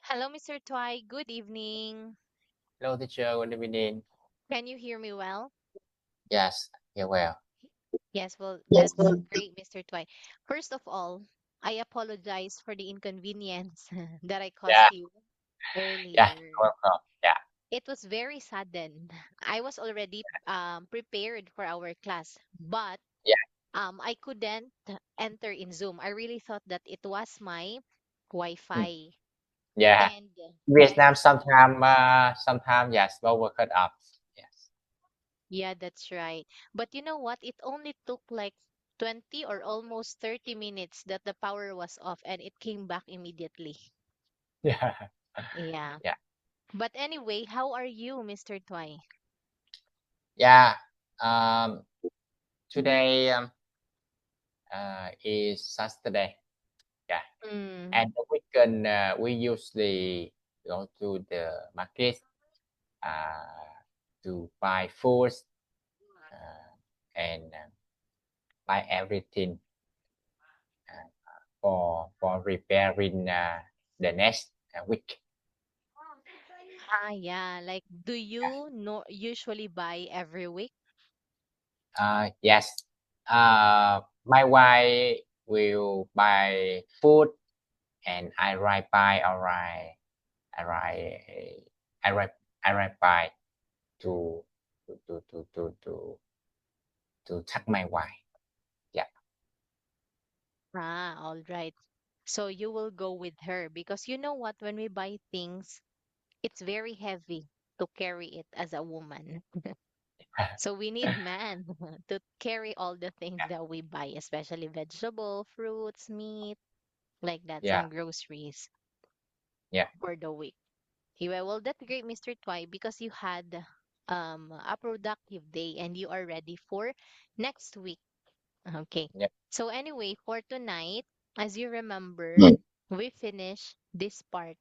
Hello, Mr. Twy. Good evening. Hello, teacher. Good evening. Can you hear me well? Yes, yeah, well. Yes, well, Yes, that's well. great, Mr. Twy. First of all, I apologize for the inconvenience that I Yeah, caused you yeah, earlier. welcome. Yeah, It was very sudden. I was already prepared for our class, but yeah, I couldn't enter in Zoom. I really thought that it was my mm, Wi-Fi. yeah. And Vietnam sometimes yes, power cut off. Yes. yeah, that's right. But you know what? It only took like 20 or almost 30 minutes that the power was off and it came back immediately. Yeah, Yeah. yeah, But anyway, how are you, Mr. Twy? yeah. Um, Today is Saturday. Yeah, Mm. and the weekend we usually go to the market to buy foods and buy everything uh, for repairing the next week. Ah, yeah. Like, do you know usually buy every week? Yes. My wife will buy food, and I write, I write, I write by to to to to to to to tag my wife. Yeah, Ah, all right. So you will go with her because you know what? When we buy things, it's very heavy to carry it as a woman. So we need man to carry all the things that we buy, especially vegetable, fruits, meat, like that, yeah, some groceries yeah, for the week. Anyway, well, that's great, Mr. Twy, because you had a productive day and you are ready for next week. Okay. yeah, So anyway, for tonight, as you remember, yeah, we finished this part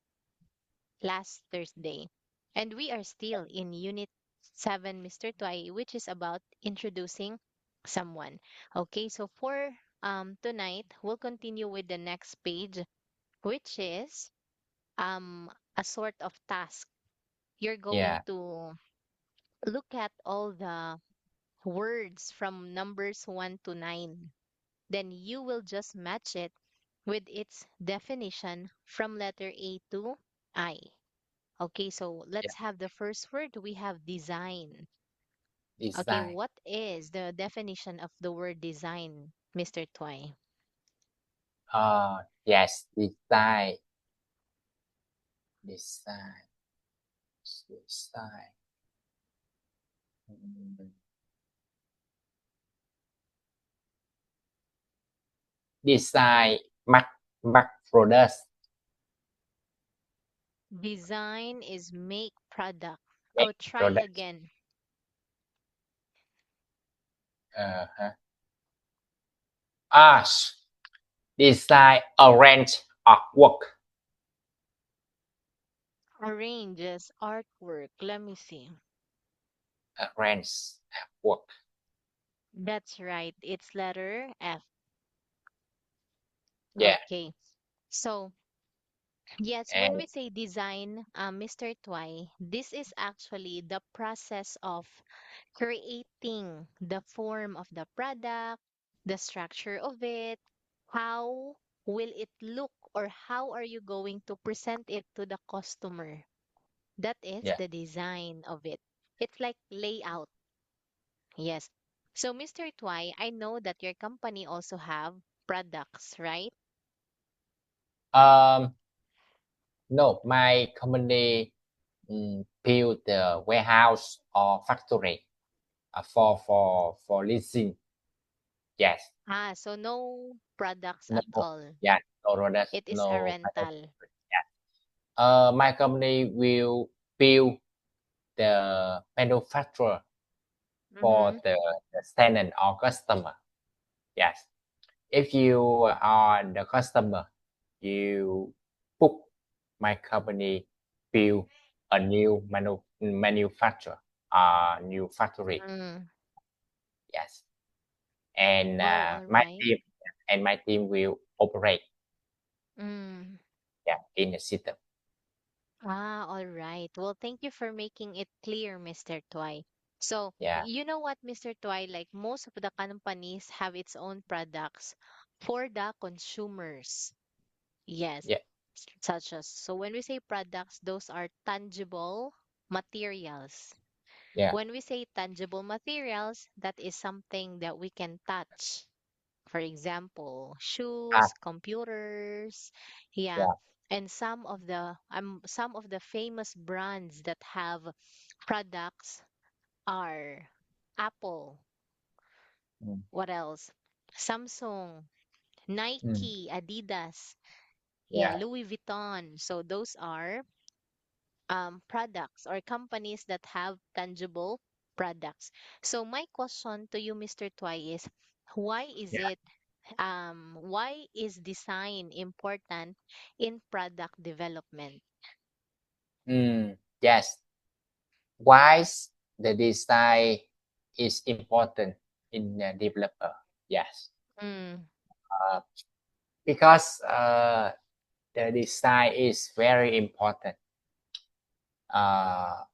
last Thursday. And we are still in Unit 7, Mr. Twy, which is about introducing someone. Okay, so for tonight, we'll continue with the next page, which is a sort of task. You're going yeah, to look at all the words from numbers 1 to 9. Then you will just match it with its definition from letter A to I. Okay, so yeah. let's have the first word. We have design. Okay, Design. what is the definition of the word design, Mr. Twy? Yes, design, design. Mm, Design, Mac products, Design is make product. make Oh, try products. again. Uh-huh. Ah, design, arrange, artwork, Arranges artwork. Let me see. arrange, artwork. That's right. It's letter F. Yeah, Okay. So, yes, when and we say design, Mr. Twy, this is actually the process of creating the form of the product, the structure of it, how will it look, or how are you going to present it to the customer? That is yeah. the design of it. It's like layout. Yes. So, Mr. Twy, I know that your company also have products, right? Um, no, my company build the warehouse or factory for leasing. Yes, Ah, so no products no, at all. yeah, no products, It is a no rental. manufacturing. Yeah. My company will build the manufacturer for Mm-hmm. the tenant or customer. Yes. If you are the customer, you book my company build a new manufacturer, new factory. Mm. Yes. And Wow, all right. my team will operate, Mm. yeah, in the system. All right. Well, thank you for making it clear, Mr. Twy. So, Yeah, you know what, Mr. Twy, like most of the companies have its own products for the consumers. Yes, yeah, such as, so when we say products, those are tangible materials. yeah. When we say tangible materials, that is something that we can touch. For example, Ah, shoes, computers, yeah. yeah. And some of the famous brands that have products are Apple, Mm, what else? Samsung, mm, Nike, Adidas, yeah, yeah. Louis Vuitton. So those are products or companies that have tangible products. So my question to you, Mr. Twy, is Yeah. why is design important in product development? Yes. Why the design is important in the developer? Yes. Mm, Uh, because the design is very important. Uh,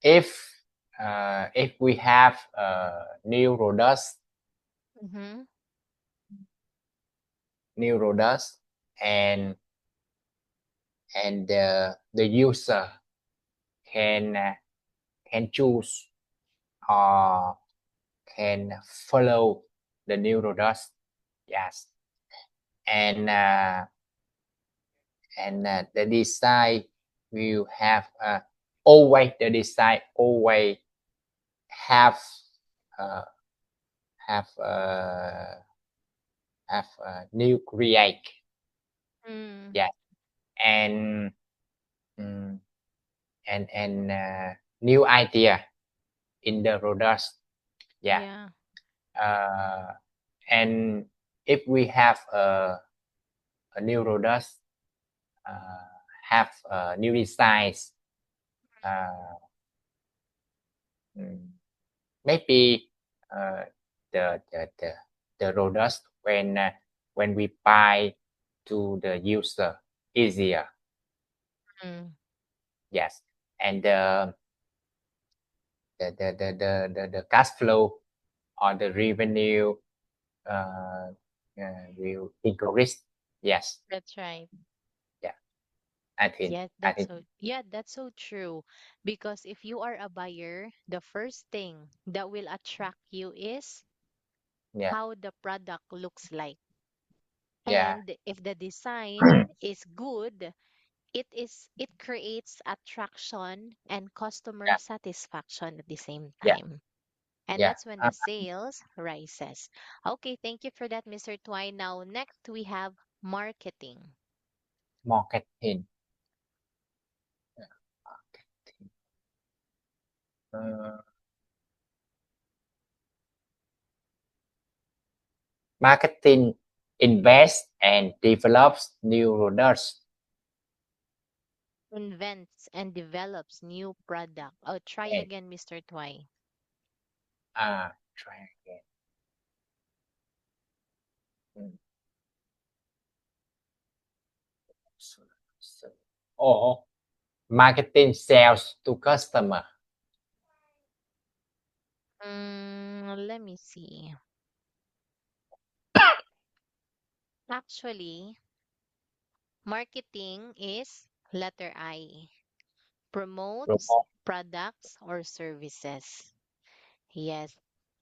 if we have new products, mm-hmm, new products, and the user can uh, can choose or can follow the new products. Yes, and the design will always have uh, have new create. mm, Yeah, and mm, and new idea in the products. Yeah, yeah. uh, and if we have a new products, uh, have new designs, uh, mm, maybe uh, the the the the products when we buy to the user easier. Mm, Yes, and the cash flow or the revenue uh, will increase. Yes, that's right. yeah, I think, Yes, I think, that's so true. Because if you are a buyer, the first thing that will attract you is yeah, how the product looks like. yeah, And if the design is good, it creates attraction and customer yeah, satisfaction at the same yeah, time. And yeah. that's when the sales rises. Okay, thank you for that, Mr. Twine. Now, next we have marketing. Marketing, yeah, marketing. Uh, marketing invests and develops new products. Invents and develops new product. Oh, try And again, Mr. Twine. try again. Mm, so, so, or marketing sales to customer. Let me see. Actually, marketing is letter I. Promotes Promote. products or services. Yes.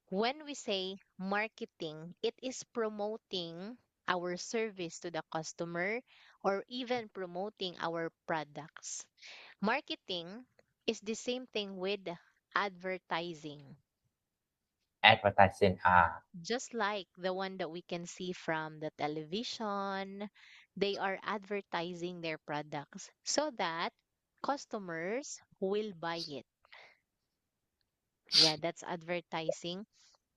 When we say marketing, it is promoting our service to the customer or even promoting our products. Marketing is the same thing with advertising, Advertising. just like the one that we can see from the television. They are advertising their products so that customers will buy it. Yeah, that's advertising,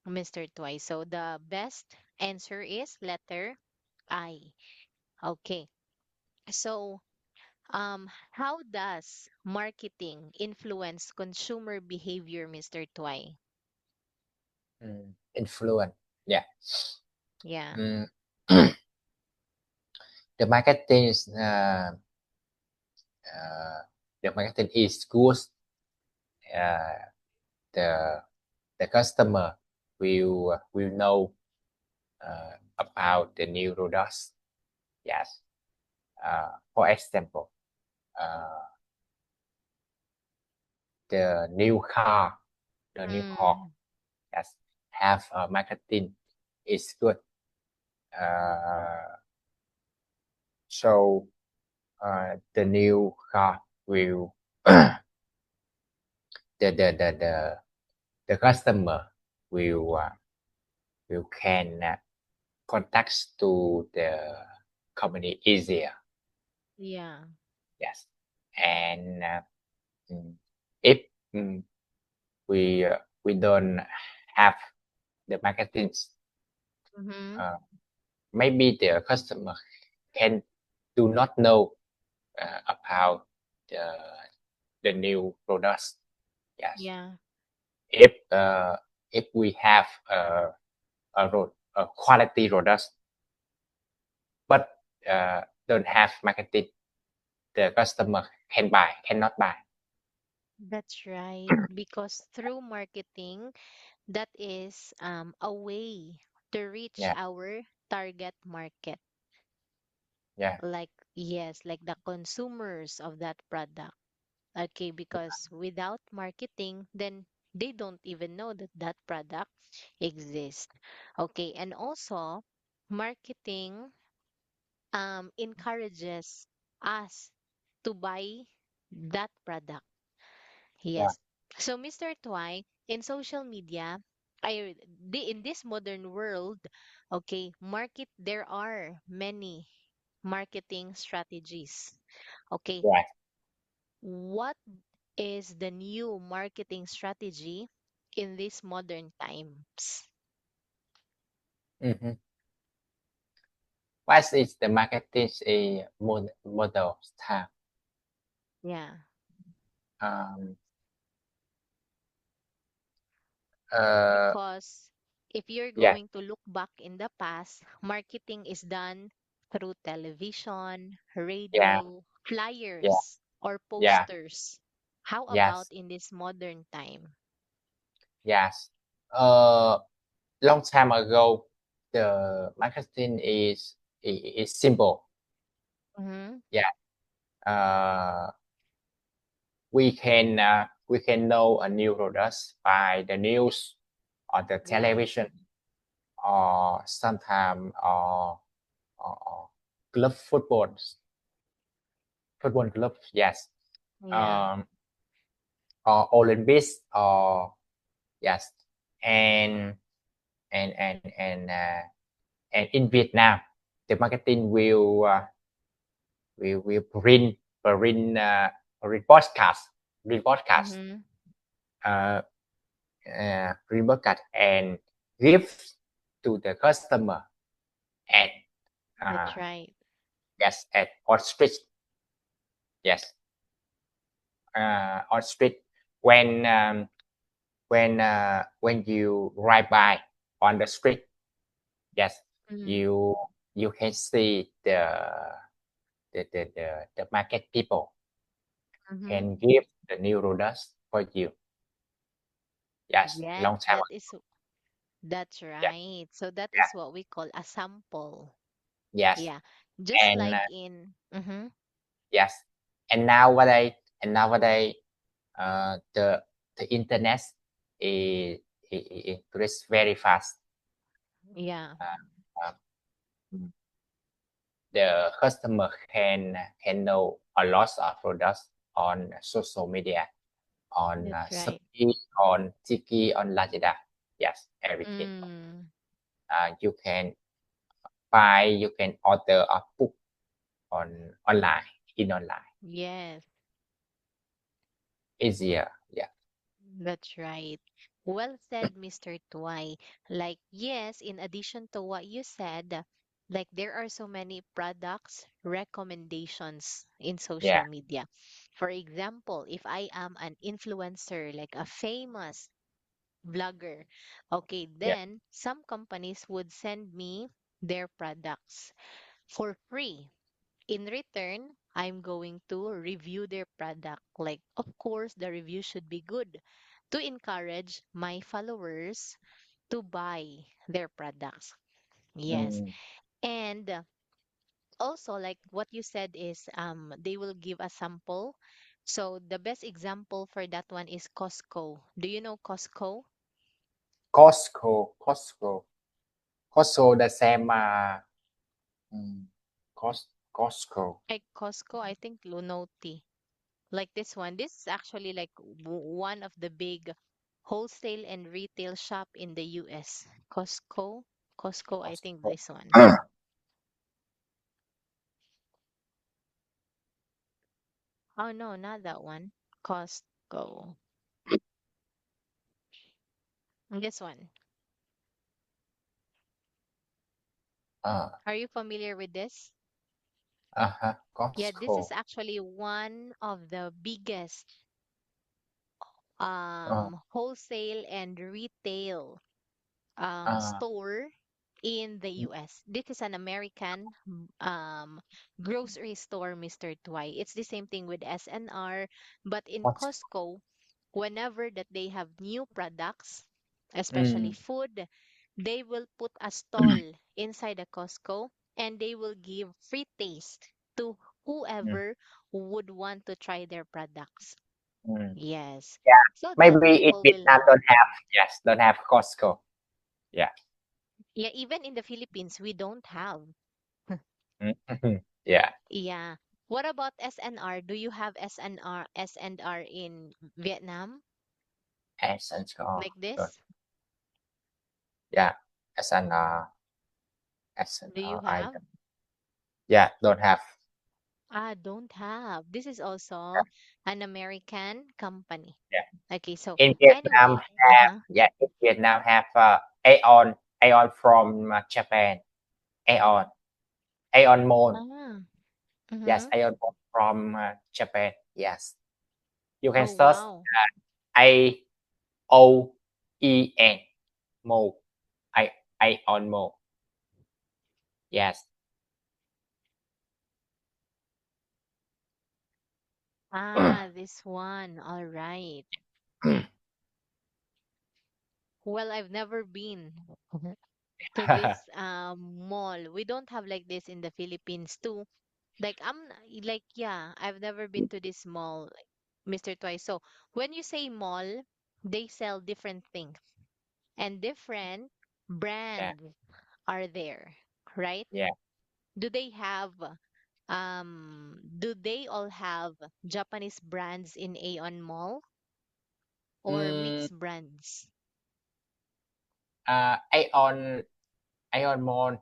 Mr. Twice. So the best answer is letter I. Okay. So, how does marketing influence consumer behavior, Mr. Twy? Influence. Yeah. Yeah. Mm, the marketing is, uh, the marketing is good, uh, the customer will know about the new products. Yes. For example, uh, the new car, the new car. Mm, Yes, have marketing is good. Uh, so the new car will the the customer will can contact to the company easier. yeah. Yes, and mm, if mm, we don't have the marketing, Mm-hmm. uh, maybe the customer can do not know about the new products. Yes, Yeah. if we have a quality products but don't have marketing, the customer cannot buy. That's right. Because through marketing, that is a way to reach Yeah, our target market. yeah, Like, yes, like the consumers of that product. Okay, because without marketing, then they don't even know that that product exists. Okay, and also marketing encourages us to buy that product. yeah, Yes. So, Mr. Twy, in social media, in this modern world, okay, there are many marketing strategies. Okay, right. what is the new marketing strategy in these modern times? Mm-hmm. What is the marketing a model style? Yeah, Um, uh, because if you're yes, going to look back in the past, marketing is done through television, yeah, radio, yeah, flyers, or yeah, posters. How about yes, in this modern time? yes. Uh, Long time ago, the marketing is simple. Mm-hmm. Yeah. Uh, we can know a new products by the news or the Yeah, television or sometimes or club football club. Yes. yeah. Um, or Olympics or yes, and and in Vietnam, the marketing will print print podcast, print podcast, Mm-hmm. uh, print podcast and give to the customer at uh, That's right. yes at on street. Yes, on street when when you ride by on the street. Yes, Mm-hmm. you can see the market people Mm-hmm. can give the new products for you. Yes, Yes, long time ago. that's Yeah, right. So that yeah, is what we call a sample. yes, Yeah. Just and like in mm-hmm. yes, and nowadays the internet is increase very fast. Yeah. Uh, uh, the customer can know a lot of products on social media, on That's right. Shopee, on Tiki, on Lazada. Yes, everything. Mm, You can buy, you can order a book on online, in online, yes, easier. Yeah, that's right. Well said, Mr. Tuay. Like, yes, in addition to what you said, like there are so many products recommendations in yeah, social media. For example, if I am an influencer, like a famous vlogger, okay, yeah, then some companies would send me their products for free. In return, I'm going to review their product. Like, of course, the review should be good to encourage my followers to buy their products. Yes. Mm. And also, like what you said is they will give a sample. So the best example for that one is Costco. Do you know Costco? Costco the same Costco. Like Costco, I think Lunoti. Like this one. This is actually like one of the big wholesale and retail shop in the US. Costco. Costco, I think Costco. this one. Oh no, not that one. Costco. This one. uh, Are you familiar with this? Yeah, this is Costco. actually one of the biggest Uh, wholesale and retail uh, store in the US. This is an American grocery store, Mr. Twy. It's the same thing with SNR, but in Costco. Costco, whenever that they have new products, especially Mm. food, they will put a stall inside the Costco and they will give free taste to Mm. whoever would want to try their products. Mm. Yes. Yeah, So that maybe in people will, Vietnam don't have. Yes, don't have Costco. Yeah. yeah, even in the Philippines, we don't have. Mhm. Yeah. Yeah. What about SNR? Do you have SNR in Vietnam SNR. like Don't. this? Yeah. Do you SNR. I have? don't. Yeah, don't have. Ah, don't have. This is also an American company. Yeah. Okay, so In Vietnam anyway, have. Yeah, in Vietnam have Aeon from Japan. Aeon. Aeon Mall. ah, Yes, mm-hmm. Aeon Mall from Japan. Yes. You can Oh search wow. AOEN Mall. I Aeon Mall. Yes. Ah, this one. All right. Well, I've never been to this mall. We don't have like this in the Philippines too. Like like yeah, I've never been to this mall, like, Mr. Twice. So when you say mall, they sell different things and different Yeah. brands are there, right? Yeah. Do they all have Japanese brands in Aeon Mall or Mm, mixed brands? Aeon Mall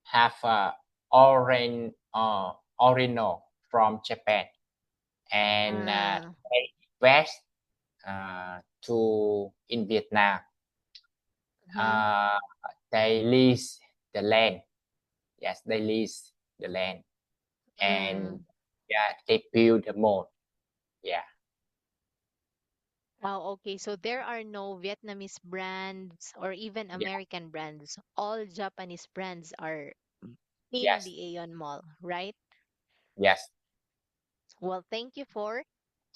have orange Orino from Japan and Ah, they west to in Vietnam. mhm. Uh, they lease the land. Yes, they lease the land and Mm. yeah, they build the mall. Yeah, Oh, okay. So there are no Vietnamese brands or even yeah, American brands. All Japanese brands are in yes, the Aeon Mall, right? yes, Well, thank you for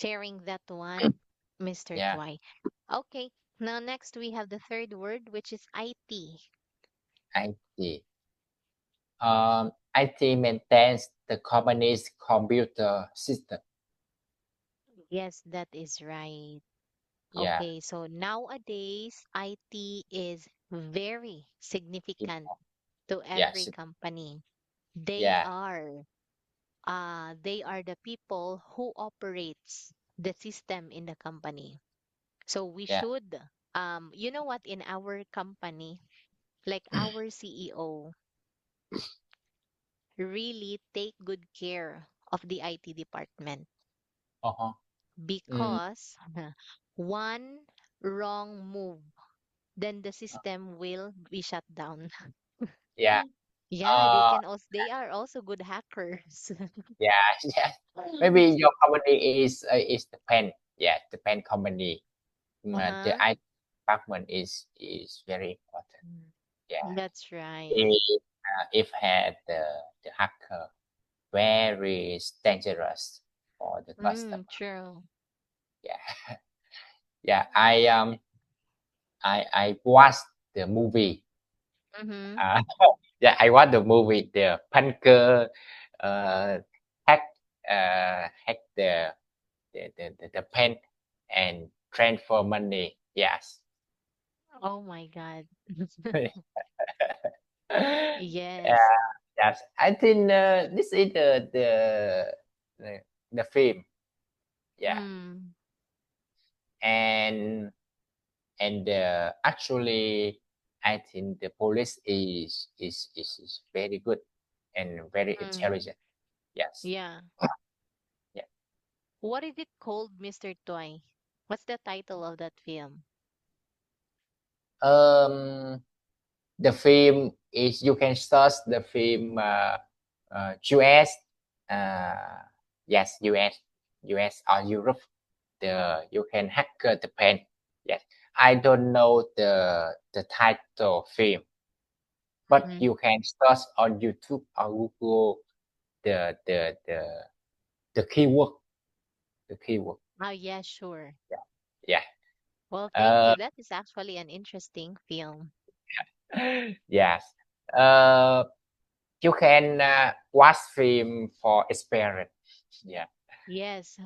sharing that one, Mr. yeah. Twy. Okay, now next we have the third word, which is IT. IT. IT maintains the company's computer system. Yes, that is right. Yeah, Okay, so nowadays, IT is very significant important. to every Yes, company. They yeah, are they are the people who operates the system in the company. So we yeah. should you know what, in our company, like our CEO really take good care of the IT department Uh-huh. Mm, because one wrong move, then the system will be shut down. yeah. Yeah, Uh, they are also good hackers. yeah, yeah. Maybe your company is the pen. Yeah, the pen company. The Uh-huh. IT department is very important. Mm. Yeah. That's right. If had the hacker. very dangerous for the Mm, customer. true. Yeah, yeah. I watched the movie. Mm-hmm. Uh, yeah, I watched the movie. The punker uh, hack hack the pen and transfer money. Yes. Oh my God. Yeah, Yes. yes. I think this is the the film. Yeah, Mm, and actually, I think the police is very good and very mm, intelligent. Yes. yeah. Yeah. What is it called, Mr. Toy? What's the title of that film? Um, the film is you can search the film US. Uh, yes, US or Europe. You can hack the pen. Yes, I don't know the title film, but Mm-hmm. you can search on YouTube or Google the the the the keyword. The keyword. Oh, yeah, sure. Yeah. Well, thank Uh, you. That is actually an interesting film. yes. Uh, you can watch film for experience. Yeah. Yes,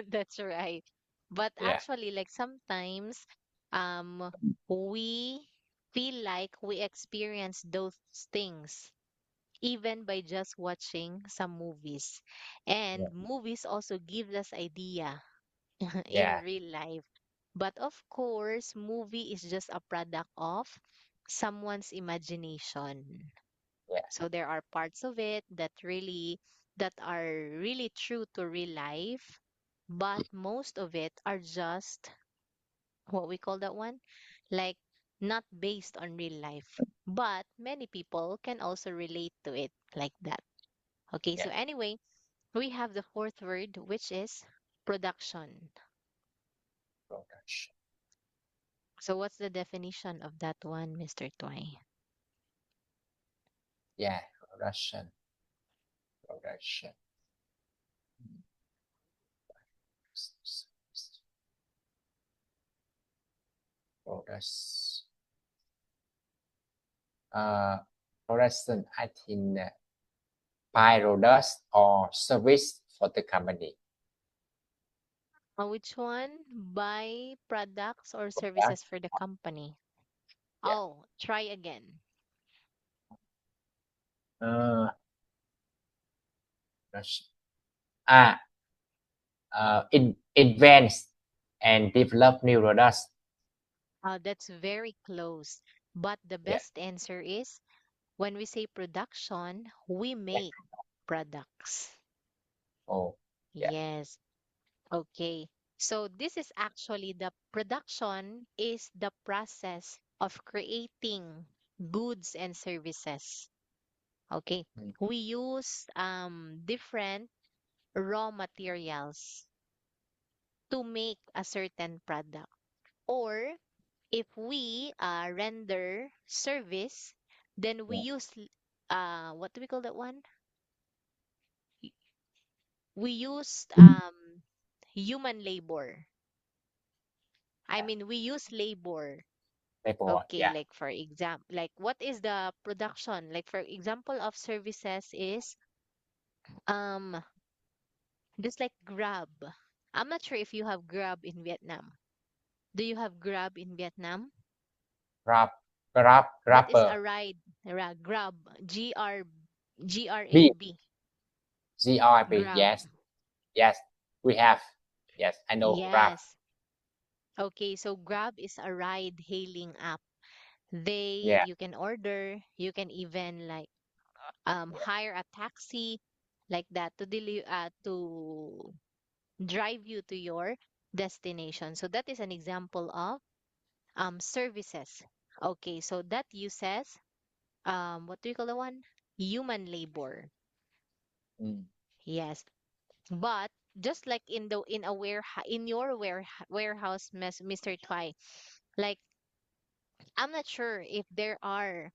that's right. But Yeah. actually, like sometimes, we feel like we experience those things even by just watching some movies. Yeah. And movies also give us idea in Yeah. real life. But of course, movie is just a product of someone's imagination. Yeah. So there are parts of it that are really true to real life, but most of it are just what we call that one, like not based on real life. But many people can also relate to it like that. Okay, Yeah. so anyway, we have the fourth word, which is production. Production. So what's the definition of that one, Mr. Twine? Yeah. Production. Production. Production. Uh, Production. I think buy products or service for the company. Which one? Buy products or Product. services for the company. Yeah. Oh, try again. Uh, Production. Ah, advance and develop new products. That's very close. But the Yeah. best answer is when we say production, we Yeah. make products. Oh, yeah. Yes. Okay. So this is actually the production is the process of creating goods and services. Okay. Mm. We use different raw materials to make a certain product. Or if we render service, then we Yeah. use what do we call that one? Y- We used human labor. I Yeah. mean, we use labor. Paperwork. Okay, Yeah. like for example, like what is the production? Like for example of services is um just like Grab. I'm not sure if you have Grab in Vietnam. Do you have Grab in Vietnam? What is Grabber. a ride? Grab. G R G R A B. B. GRB. Grab. Yes. Yes. We have. Yes. I know. Grab. Yes. Okay, so Grab is a ride hailing app. They Yeah. you can order, you can even like hire a taxi like that to to drive you to your destination. So that is an example of services. Okay, so that uses what do you call the one? Human labor. Mm. Yes. But just like in a in your warehouse, Mr. Twy, like I'm not sure if there are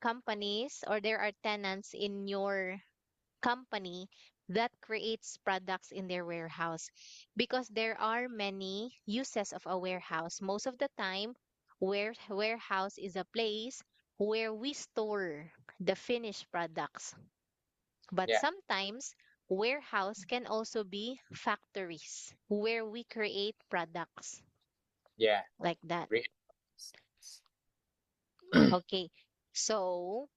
companies or there are tenants in your company that creates products in their warehouse, because there are many uses of a warehouse. Most of the time, warehouse is a place where we store the finished products. But yeah, sometimes warehouse can also be factories where we create products yeah. like that. Re- Okay. So,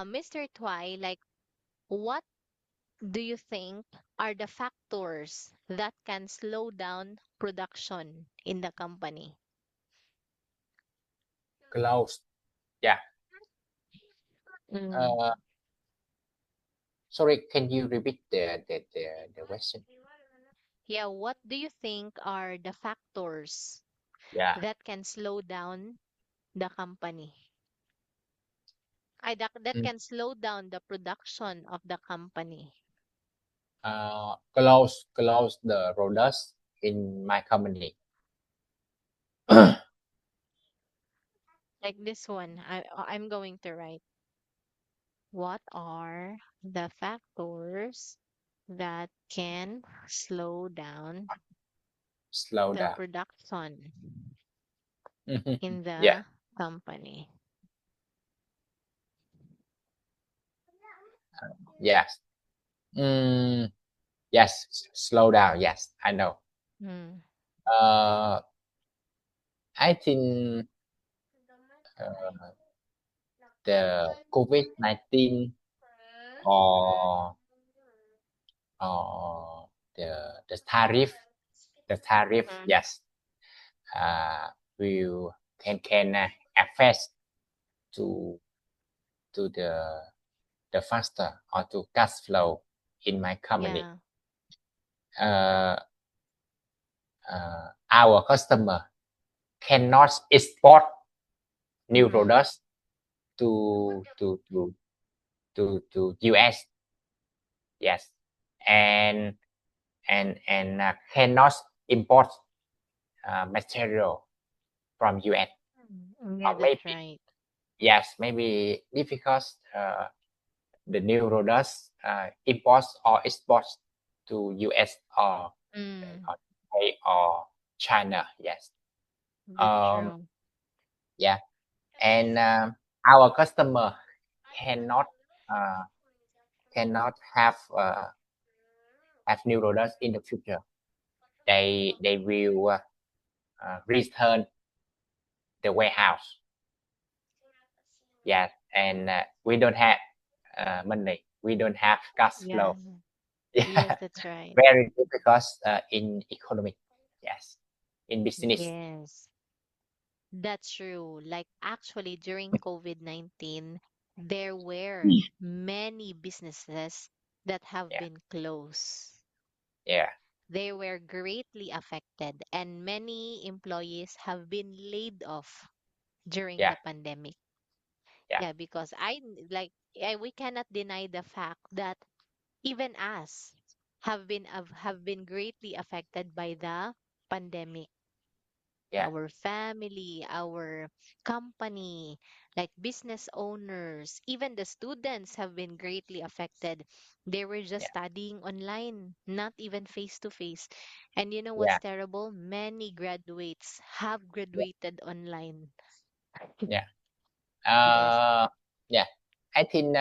Mr. Twy, like, what do you think are the factors that can slow down production in the company? Close. Yeah. Mm. Uh, Sorry, can you repeat the question? Yeah, what do you think are the factors Yeah. that can slow down the company? That Mm. can slow down the production of the company. Close the products in my company. Like this one, I'm going to write. What are the factors that can slow down Slow the down. production Mhm. in Yeah. the company? Yes. Mm, yes. Slow down. Yes, I know. Hmm. Uh, I think uh, the COVID-19 or or the tariff, the tariff. Mm. Yes. Uh, will can affect to to the faster or to cash flow in my company. Yeah. Uh, our customer cannot export new Mm-hmm. products to to to to US. Yes, and cannot import material from US. Yeah, Or that's maybe right. yes, maybe difficult the new products imports or exports to US Mm, or China. Yes. that's Um, true. yeah, and our customer cannot uh, have new products in the future. They will return the warehouse. Yes, and we don't have money. We don't have cash Yeah. flow. Yes, Yeah, that's right. very difficult in economic. Yes, in business. Yes, that's true. Like, actually, during COVID-19, there were many businesses that have Yeah, been closed. yeah, They were greatly affected, and many employees have been laid off during yeah, the pandemic. yeah, Yeah, because we cannot deny the fact that even us have been greatly affected by the pandemic. yeah, Our family, our company, like business owners, even the students have been greatly affected. They were just yeah, studying online, not even face to face. And you know what's yeah, terrible? Many graduates have yeah, graduated online. yeah. Yes. Yeah. I think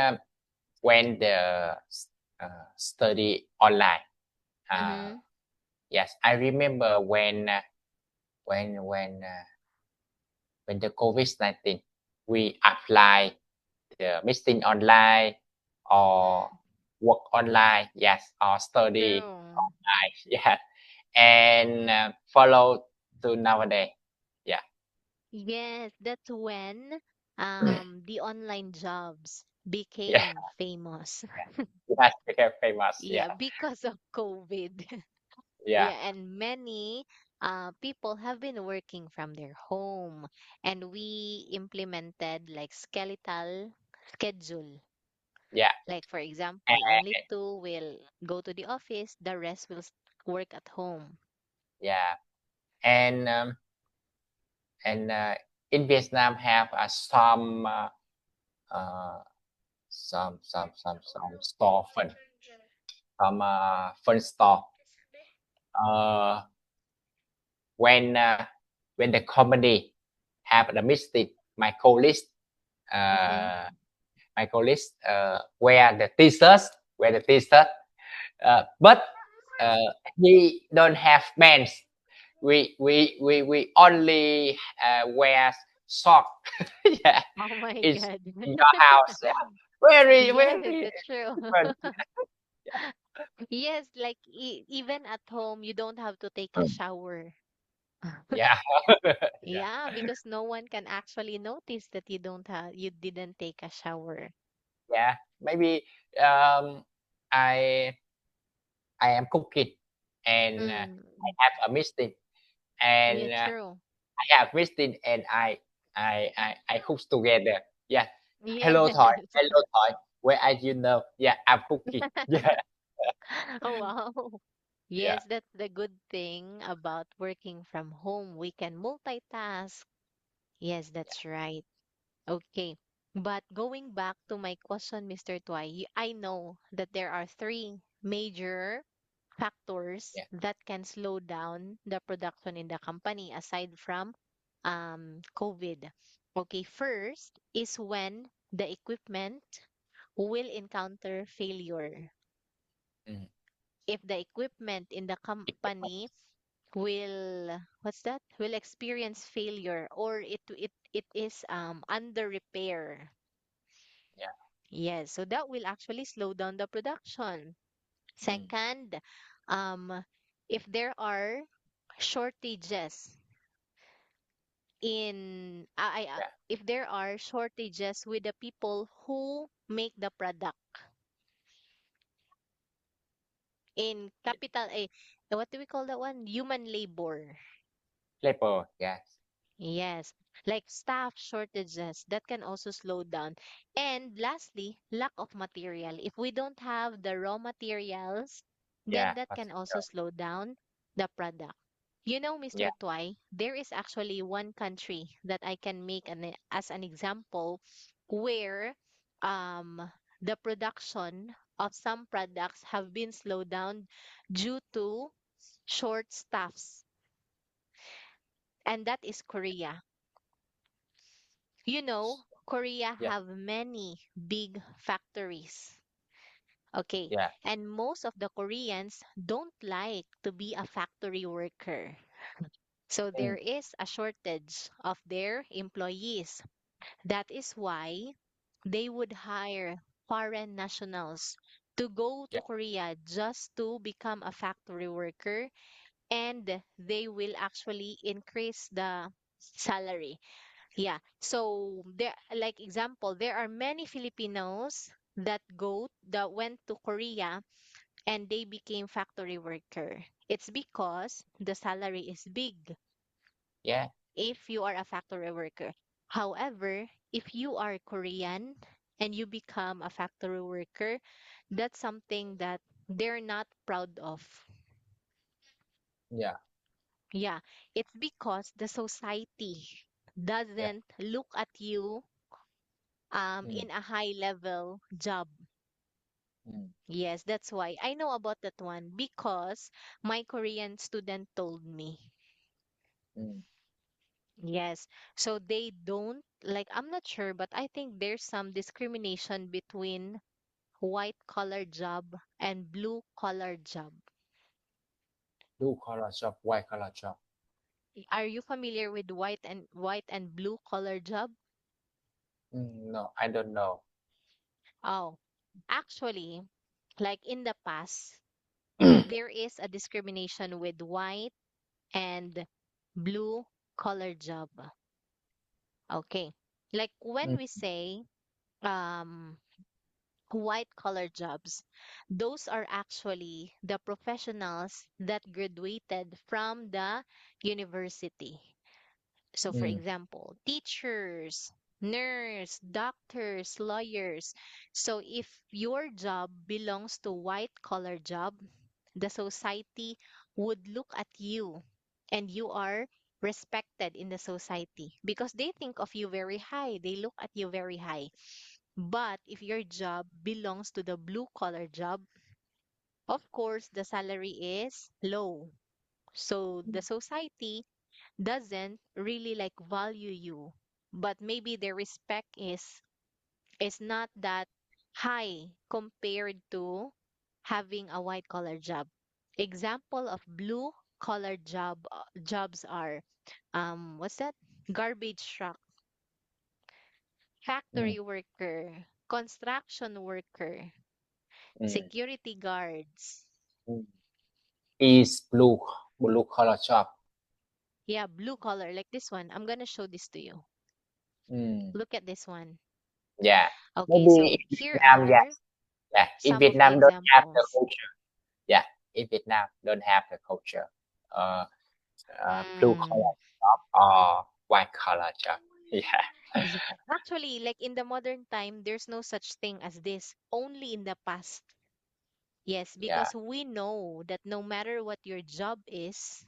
when the study online. Uh, Mm-hmm. yes, I remember when when the COVID-19 we apply the meeting online or work online. Yes, or study True. online. Yeah, and follow to nowadays. Yeah, Yes, that's when the online jobs yeah, became famous. yes, became famous. Yeah, Yeah, because of COVID. yeah, Yeah, and many people have been working from their home, and we implemented like skeletal schedule. yeah, Like, for example, and, only two will go to the office, the rest will work at home. yeah, and in Vietnam have uh, some store fund. from fun store. Uh, when uh, when the company have the mistake, my colleagues Mm-hmm. uh, wear the t-shirts, but uh, he don't have pants. We only wear sock. Yeah, Oh my it's God. in your house. Yeah. Very Yes, very that's true. different. Yes, like even at home, you don't have to take a shower. Yeah, yeah, Yeah, because no one can actually notice that you didn't take a shower. yeah. Maybe um, I I am cooking and I Mm, have a mistake yeah, and true. I have mistake and I cook together. Yeah. Yes. Hello Thoy. Hello Thoy. Where are you now? Yeah, I'm cooking. Yeah, Oh, wow. yeah, Yes, that's the good thing about working from home. We can multitask. Yes, yeah, that's right. Okay. But going back to my question, Mr. Tuai, I know that there are three major factors yeah. that can slow down the production in the company aside from COVID. Okay, first is when the equipment will encounter failure. Mm. If the equipment in the Equipment. company will what's that will experience failure or it is under repair. Yeah, Yes, so that will actually slow down the production. mm. Second, if there are shortages Yeah, if there are shortages with the people who make the product in yeah. capital A, what do we call that one? Human labor. Labor. Yes. Yes, like staff shortages that can also slow down. And lastly, lack of material. If we don't have the raw materials, then Yeah, that can also material. slow down the product. You know, Mr. Yeah, Twai, there is actually one country that I can make as an example where the production of some products have been slowed down due to short staffs, and that is Korea. You know, Korea yeah, have many big factories. Okay. yeah. And most of the Koreans don't like to be a factory worker. So there Mm. is a shortage of their employees. That is why they would hire foreign nationals to go to Yeah, Korea just to become a factory worker, and they will actually increase the salary. Yeah. So there, like example, there are many Filipinos that went to Korea and they became factory worker. It's because the salary is big yeah, if you are a factory worker. However, if you are Korean and you become a factory worker, that's something that they're not proud of. yeah. Yeah, it's because the society Yeah. doesn't look at you Mm. in a high level job. Mm. Yes, that's why I know about that one because my Korean student told me. Mm. Yes. So they don't like I'm not sure, but I think there's some discrimination between white collar job and blue collar job. Blue collar job, white collar job. Are you familiar with white and blue collar job? No, I don't know. Oh, actually, like in the past, there is a discrimination with white and blue collar job. Okay. Like when Mm. we say um white collar jobs, those are actually the professionals that graduated from the university. So for Mm. example, teachers, nurse, doctors, lawyers. So if your job belongs to white collar job, the society would look at you and you are respected in the society because they think of you very high. They look at you very high. But if your job belongs to the blue collar job, Of course, the salary is low. So the society doesn't really like value you, but maybe their respect is not that high compared to having a white collar job. Example of blue collar jobs are what's that? Garbage truck, mm, factory worker, construction worker, mm, security guards. mm. Is blue collar job. Yeah, blue collar like this one. I'm gonna show this to you. Mm, Look at this one. yeah. Okay, Maybe so in here Vietnam, are yes. Yeah. In some of the Vietnam don't have the examples. culture. Yeah. In Vietnam don't have the culture. Uh, Blue Mm, collar job or white collar job. Yeah. yeah. Actually, like in the modern time, there's no such thing as this. Only in the past. Yes, Yeah. because we know that no matter what your job is,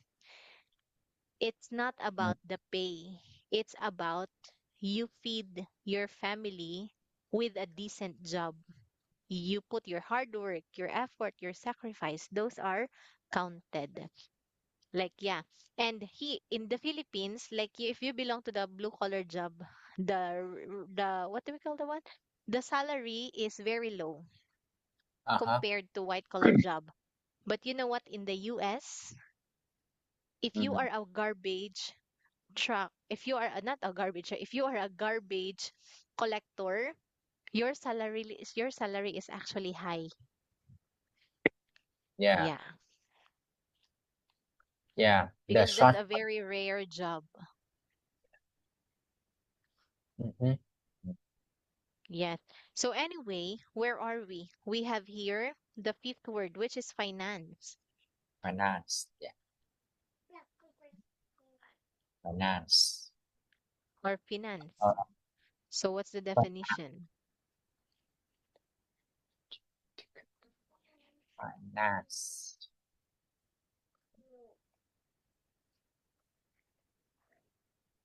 it's not Mm, about the pay. It's about you feed your family with a decent job. You put your hard work, your effort, your sacrifice, those are counted. Like, yeah. And he in the Philippines, like if you belong to the blue collar job, the what do we call the one? The salary is very low uh-huh. compared to white collar job. But you know what? In the US, if you Mhm. are a garbage truck, if you are not a garbage truck, if you are a garbage collector, your salary is actually high. Yeah. Yeah, Yeah. The because that's short. a very rare job. Mhm. Yes. So anyway, where are we? We have here the fifth word, which is finance Finance. Yeah. Finance. or finance. Uh, So what's the definition? finance.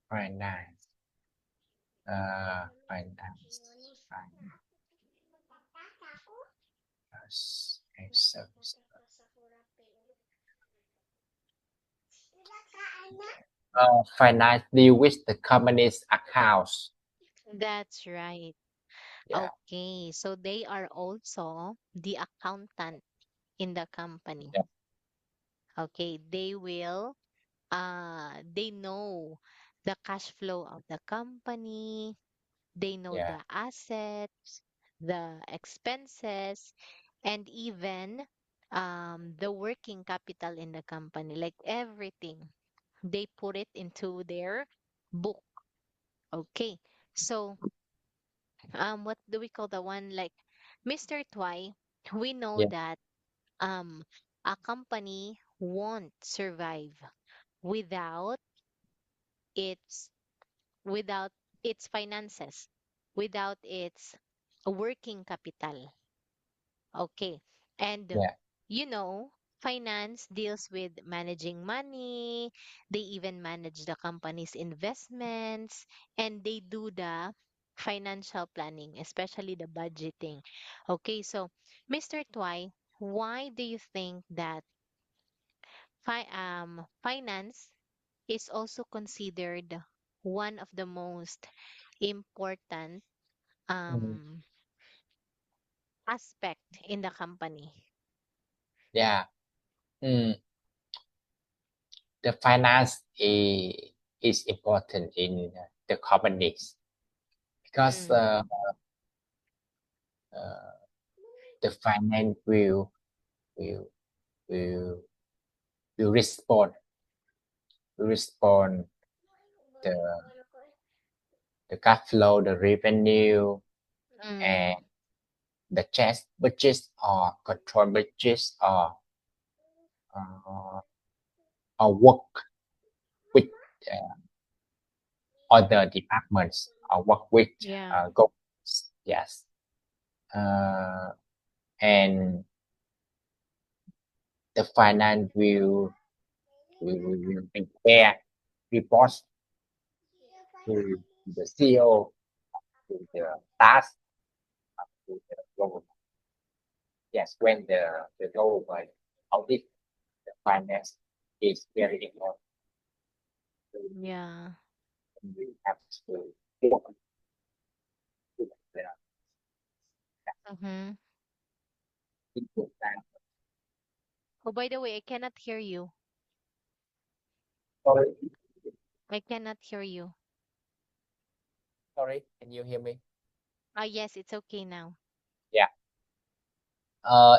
Finance. Finance. Finance. And service. Finance deal with the company's accounts. That's right. Yeah. Okay, so they are also the accountant in the company. Yeah. Okay, they know the cash flow of the company, they know Yeah. the assets, the expenses, and even the working capital in the company, like everything. They put it into their book. Okay. So, what do we call the one like Mr. Twy? We know Yeah. that um a company won't survive without its without its finances, without its working capital. Okay. And Yeah. finance deals with managing money. They even manage the company's investments and they do the financial planning, especially the budgeting. Okay, so Mr. Twy, why do you think that finance is also considered one of the most important Mm, um, aspect in the company? yeah. Mm, the finance is important in the companies because Mm, uh, the finance will will will respond the the cash flow, the revenue, and mm, the chest budgets or control budgets uh, or work with uh, other departments or work with yeah. governments. Yes, uh, and the finance will prepare reports to the CEO, to the task, to the government. yes, when the government audit the finance is very important. Yeah. We have to look at the Mm-hmm. input and Oh, by the way, I cannot hear you. sorry, I cannot hear you. sorry, can you hear me? Ah, yes, it's okay now. Yeah.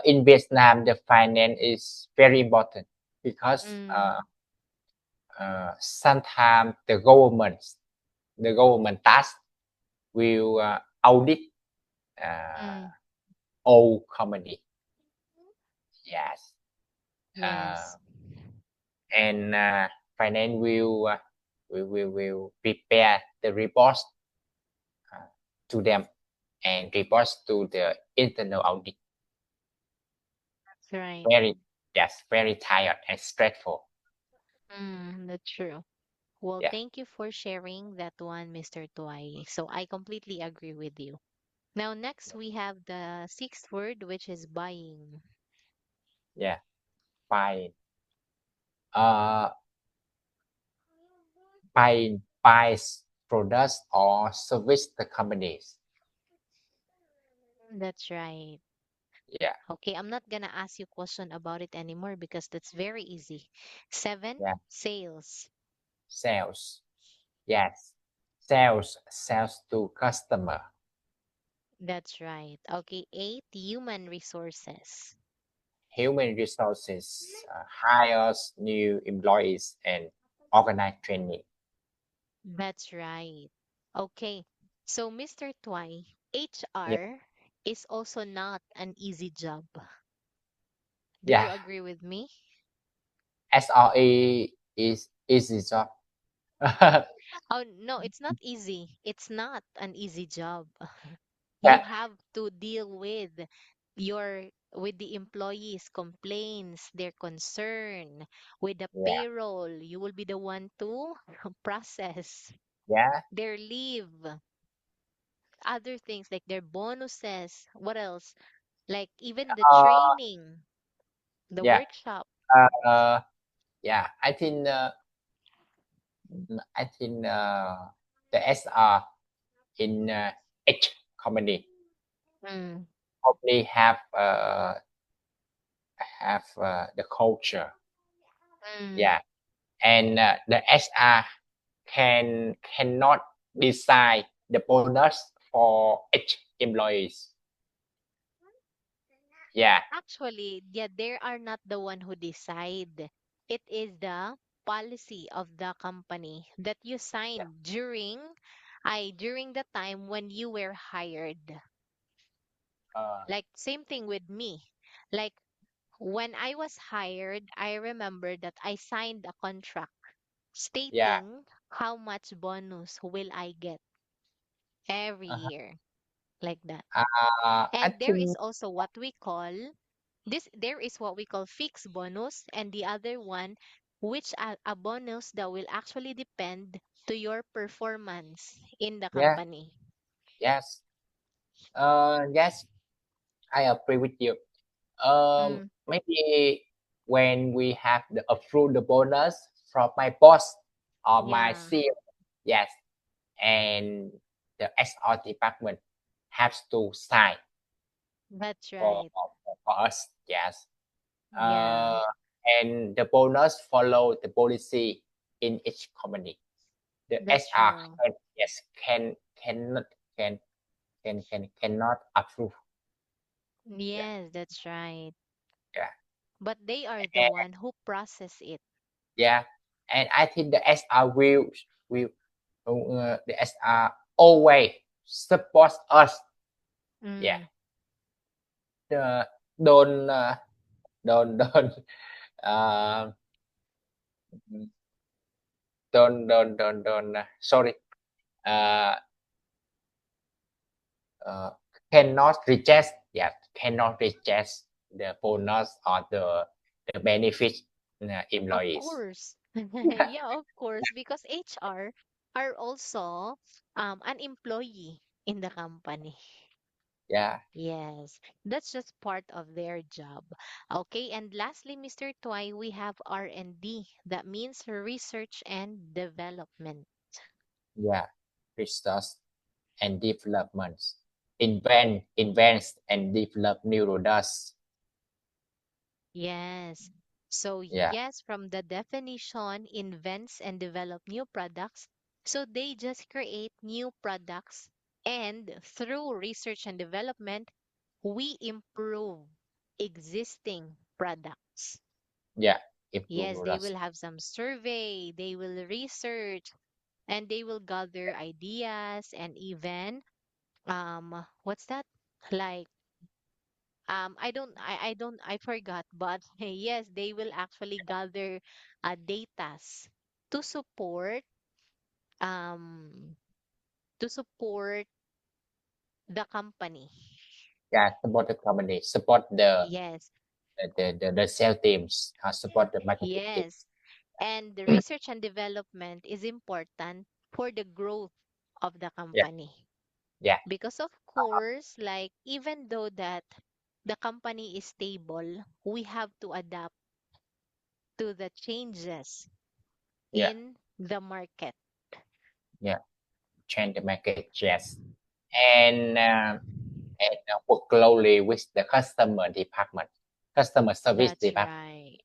In Vietnam, the finance is very important because Mm, sometimes the government task will audit uh, mm, all company. Yes. Uh, yes. and finance will prepare the reports uh, to them and reports to the internal audit. That's right. Very, yes, very tired and stressful. That's true. Well, Yeah, thank you for sharing that one, Mr. Tuai. So I completely agree with you. Now, next we have the sixth word, which is buying. yeah. Buy, uh, buys products or service the companies. That's right. Yeah, Okay, I'm not gonna ask you question about it anymore because that's very easy. Seven, yeah. sales. Sales. Yes, sales to customer. That's right. Okay, eight, human resources. Human resources hires new employees and organize training. That's right. Okay, so Mr. Twai, Yeah, HR is also not an easy job. Do yeah. you agree with me? SRE is easy job. Oh, no, it's not easy. It's not an easy job. You Yeah, have to deal your with the employees' complaints, their concern, with the yeah, payroll. You will be the one to process yeah. their leave, other things like their bonuses. What else? Like even the Uh, training, the yeah. workshop. Uh, yeah. I think the SR in H company Mm, probably have the culture. mm. Yeah, and the SR cannot decide the bonus for each employees. Yeah, Actually, yeah, they are not the one who decide. It is the policy of the company that you yeah, signed during the time when you were hired. uh, Like same thing with me. Like when I was hired, I remember that I signed a contract yeah. stating how much bonus will I get every Uh-huh. year, like that. I And there is think also there is what we call fixed bonus, and the other one, which a bonus that will actually depend to your performance in the yeah, company. yes, yes. I agree with you. Mm, Maybe when we have the approve the bonus from my boss or my yeah, CEO, yes, and the SR department has to sign that's for, right. for, for us. Yes. Yeah, And the bonus follow the policy in each company. The that's SR true. can, yes cannot can cannot approve. Yeah, Yes, that's right. yeah, But they are the and, one who process it. yeah. And I think the SR will the SR always support us. Yeah. Mm, Uh, don't don't uh, don't sorry. Uh, uh, cannot reject, yes, cannot reject the bonus or the benefit of employees. course. Yeah, of course, because HR are also an employee in the company. Yeah, Yes, that's just part of their job. Okay, and lastly, Mr. Toy, we have R&D. That means research and development. yeah. Research and developments. Invents and develop new products. Yes. So Yeah, yes, from the definition, invents and develop new products. So they just create new products, and through research and development, we improve existing products. yeah. Improve Yes, they products. will have some survey, they will research, and they will gather ideas, and even what's that? Like I forgot, but yes, they will actually gather datas to support um to support the company. Yeah, support the company, support the Yes, the sales teams, support the marketing team. yes. And the research and development is important for the growth of the Yeah, company. yeah, Because of course, like even though that the company is stable, we have to adapt to the changes yeah, in the market. yeah. Change the market, yes, and work closely with the customer department, customer service That's department. right.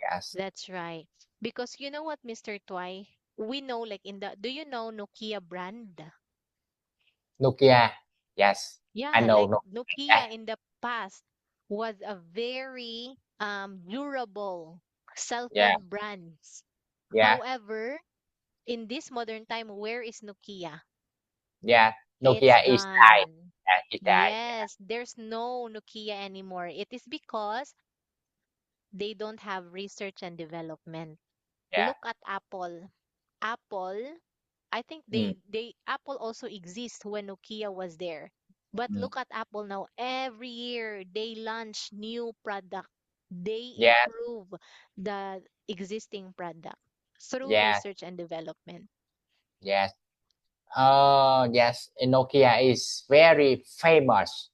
Yes, That's right. Because you know what, Mr. Twy? We know like do you know Nokia brand? Nokia. Yes, I Yeah, know. like No, yeah, Nokia in the past was a very durable cell yeah, phone brands. yeah, However, in this modern time, where is Nokia? yeah. It's Nokia is died. gone. Yeah, it died. Yes, there's no Nokia anymore. It is because they don't have research and development. Yeah, Look at Apple. Apple, I think mm, they Apple also exists when Nokia was there. But mm. look at Apple now. Every year they launch new product. They Yeah, improve the existing product through yeah, research and development. yes. Yes. Nokia is very famous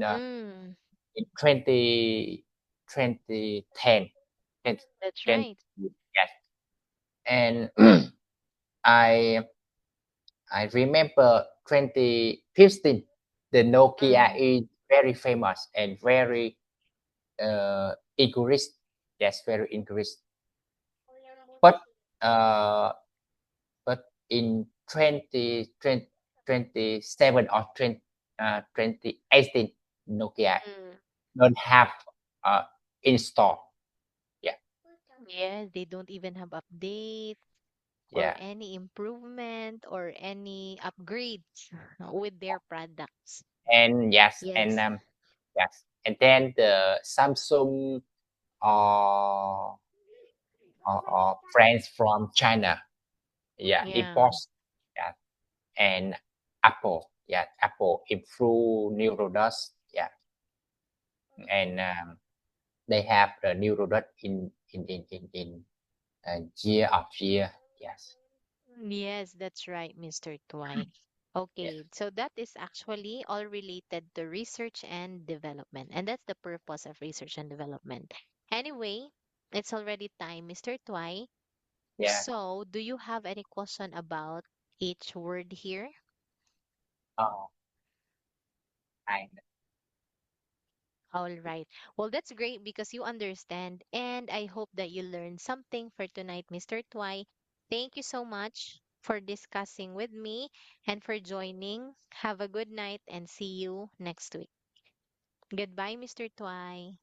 Mm, in 2010. 20, that's 20, right. yes. And I I remember 2015, the Nokia Mm, is very famous and very increased. Yes, very increased. But uh, but in 2027 or 2018, Nokia mm. don't have uh, in store. Yeah, Yes, they don't even have update or yeah, any improvement or any upgrades with their products. and yes, Yes. yes, and then the Samsung uh, friends from China, yeah, Yeah. imports, yeah, and Apple, yeah, Apple improve new products, yeah, and they have the new product in year of year, yes, Yes, that's right, Mr. Twy. yeah, Okay, so that is actually all related to research and development. And that's the purpose of research and development. Anyway, it's already time, Mr. Twy. yeah. So, do you have any question about each word here? Oh, I All right. Well, that's great because you understand, and I hope that you learned something for tonight, Mr. Twy. Thank you so much for discussing with me and for joining. Have a good night and see you next week. Goodbye, Mr. Twy.